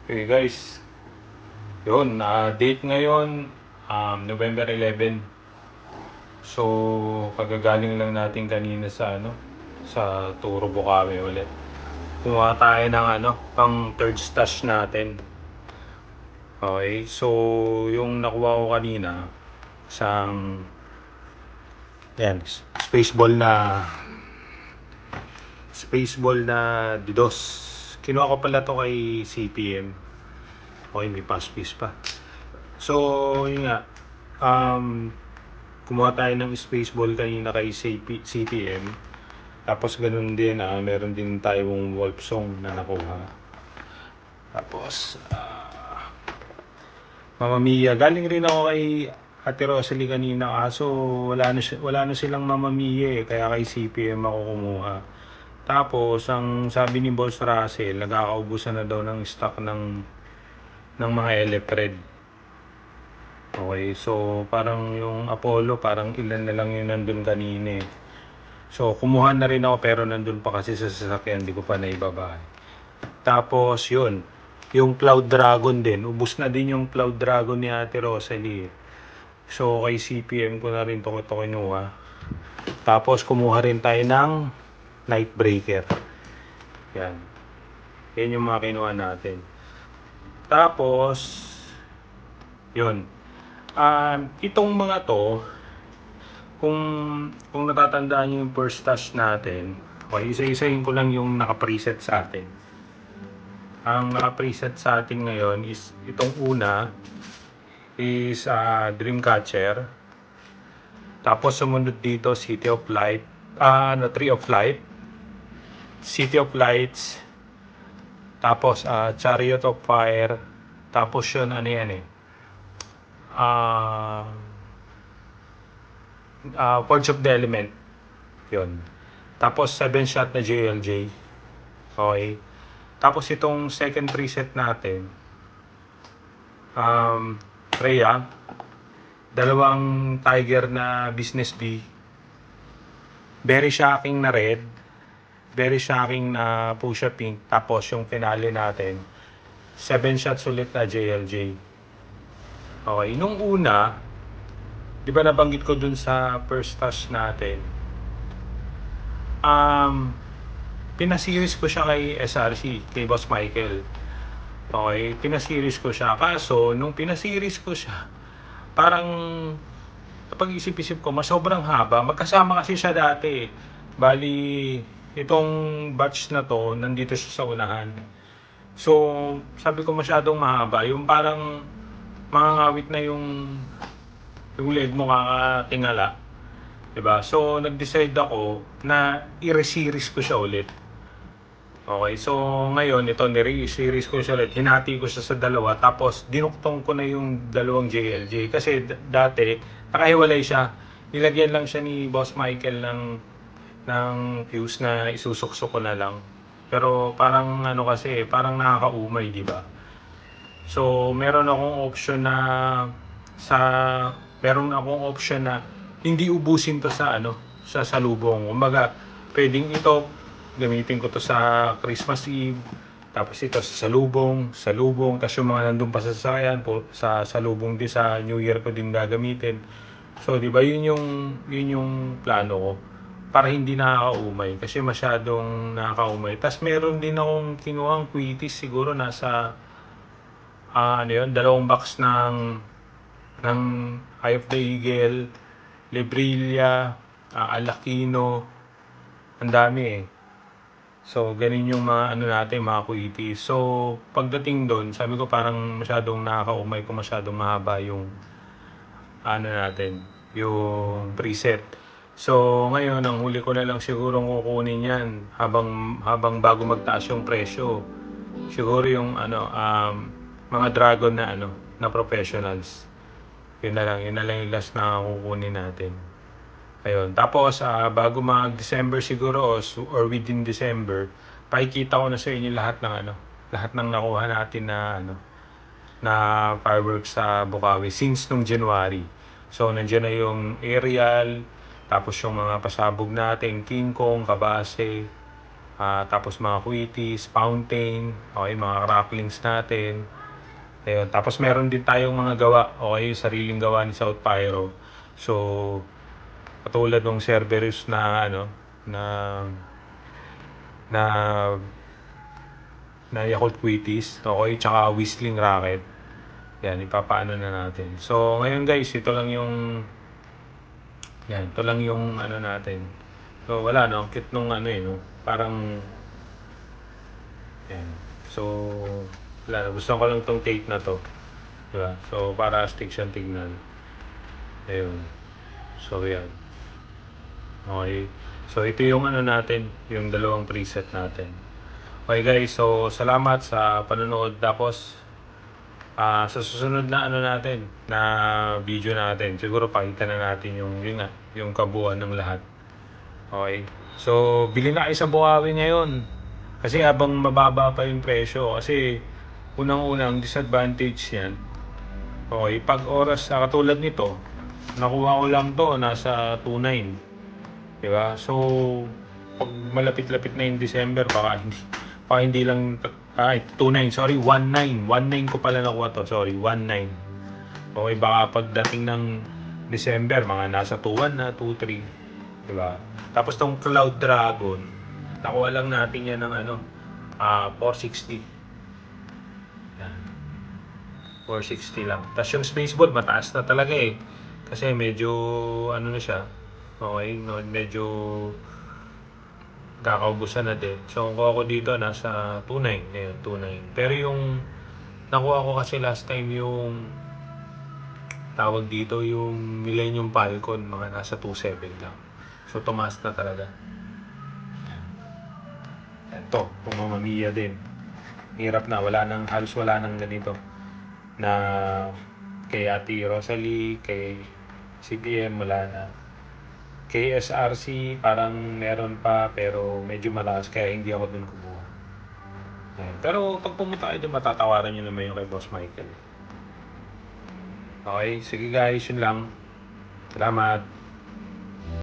Okay guys, yun, date ngayon, November 11. So, kagagaling lang natin kanina sa sa Turo Bukawi ulit. Kumuha tayo ng pang third stash natin. Okay, so yung nakuha ko kanina, isang, yan, spaceball na DDoS. Kinuha ko pala to kay CPM. Okay, may passpis pa. So, yun nga. Kumuha tayo ng spaceball kanina kay CPM. Tapos ganun din, meron din tayong wolf song na nakuha. Tapos, Mamma Mia. Galing rin ako kay Ate Rosalie kanina, kaso wala na silang Mamma Mia kaya kay CPM ako kumuha. Tapos, ang sabi ni Boss Russell, nagkakaubusan na daw ng stock ng mga Elepred. Okay, so parang yung Apollo, parang ilan na lang yung nandun kanina eh. So, kumuha na rin ako pero nandun pa kasi sa sasakyan, hindi ko pa naibaba. Tapos, yun, yung Cloud Dragon din. Ubus na din yung Cloud Dragon ni Ate Rosalie. So, kay CPM ko na rin ito kinuha. Tapos, kumuha rin tayo ng Nightbreaker. Yan. Yan yung mga kinuha natin. Tapos, yun. Itong mga to, kung natatandaan nyo yung first stash natin, okay, isa-isahin ko lang yung naka-preset sa atin. Ang naka-preset sa atin ngayon is, itong una is Dreamcatcher. Tapos sumunod dito, City of Light, Tree of Light, City of Lights, tapos Chariot of Fire, tapos yun, ano yan eh, Forge of the Element. Yun. Tapos 7 shot na JLJ. Okay. Tapos itong second preset natin, Rhea, dalawang Tiger na Business B. Very shocking na red. Very shocking na Pusha Pink. Tapos yung finale natin, 7 shots ulit na JLJ. Okay. Nung una, di ba nabanggit ko dun sa first touch natin, pinasiris ko siya kay SRC, kay Boss Michael. Okay, pinasiris ko siya. Kaso, nung pinasiris ko siya, parang napag-isip-isip ko, mas sobrang haba. Magkasama kasi siya dati. Bali, itong batch na to, nandito siya sa unahan. So, sabi ko masyadong mahaba. Yung parang mangangawit na yung leg mo kakatingala. Diba? So, nag-decide ako na i-reseries ko siya ulit. Okay, so ngayon, ito, ni-reseries ko siya ulit. Hinati ko siya sa dalawa. Tapos, dinuktong ko na yung dalawang JLJ. Kasi dati, nakahiwalay siya. Nilagyan lang siya ni Boss Michael ng fuse na isusuksok ko na lang. Pero parang kasi, parang nakakaumay, di ba? So, meron akong option na hindi ubusin to sa salubong. Kumbaga, pwedeng ito gamitin ko to sa Christmas Eve, tapos ito sa salubong, tapos yung mga nandun pa sa sasakyan po sa salubong din sa New Year ko din gagamitin. So, di ba, yun yung plano ko para hindi nakakaumay kasi masyadong nakakaumay. Tapos meron din akong kinuhang quitis, siguro nasa dalawang box ng Eye of the Eagle, Librilla, Alakino, ang dami eh. So, ganun yung mga natin, mga quickies. So, pagdating doon, sabi ko parang masyadong nakakaumay ko, masyadong mahaba yung natin, yung preset. So, ngayon, ang huli ko na lang siguro kukunin yan habang bago magtaas yung presyo. Siguro yung mga dragon na professionals. Yun na lang yung last na kukunin natin. Ayun. Tapos, bago mag-December siguro or within December, pakikita ko na sa inyo lahat ng nakuha natin na fireworks sa Bukawi since nung January. So, nandiyan na yung aerial, tapos yung mga pasabog natin, King Kong, Kabase, Tapos mga Quitties, Fountain, okay, mga cracklings natin. Ayun. Tapos meron din tayong mga gawa, okay, sariling gawa ni South Pyro. So, katulad ng Cerberus na ano, na na na Yakult Quitties, okay, tsaka Whistling Rocket. Yan, ipapaano na natin. So, ngayon guys, ito lang yung ano natin. So, wala no, cute nung ano no, parang, yan. So, wala, gusto ko lang tong tape na to. Diba? So, para astig siyang tignan. Ayun. So, yan. Okay. So, ito yung ano natin, yung dalawang preset natin. Okay guys, so salamat sa panonood. Tapos, sa susunod na ano natin, na video natin, siguro pakita na natin yun nga, yung kabuuan ng lahat. Okay. So, bili na kayo sa Bukawi ngayon. Kasi habang mababa pa yung presyo. Kasi, unang-unang disadvantage yan. Okay, pag oras na katulad nito, nakuha ko lang to, nasa 2.9. Diba? So, pag malapit-lapit na yung December, baka hindi lang, 2.9, sorry, 1.9. 1.9 ko pala nakuha to, sorry, 1.9. Okay, baka pagdating ng December, mga nasa 2.1 na, 2.3. Diba? Tapos tong Cloud Dragon, nakuha lang natin yan ng 460. Yan, 460 lang. Tapos yung Spaceball, mataas na talaga eh. Kasi medyo, ano na siya, okay, no, medyo kakaubusan na din. So, ang kuha ko dito, nasa 2.9. Ngayon, 2.9. Pero yung, nakuha ko kasi last time yung, tawag dito, yung Millennium Falcon, mga nasa 2.7 lang. So, tumaas na talaga. Ito, kung Mamiya din. Hirap na, halos wala nang ganito. Na kay Ate Rosalie, kay CPM, wala na. Kay SRC, parang meron pa, pero medyo malakas, kaya hindi ako dun kumuha. Ayan. Pero pag pumunta kayo dun, matatawaran nyo naman yung kay Boss Michael. Okay, sige guys, yun lang. Salamat.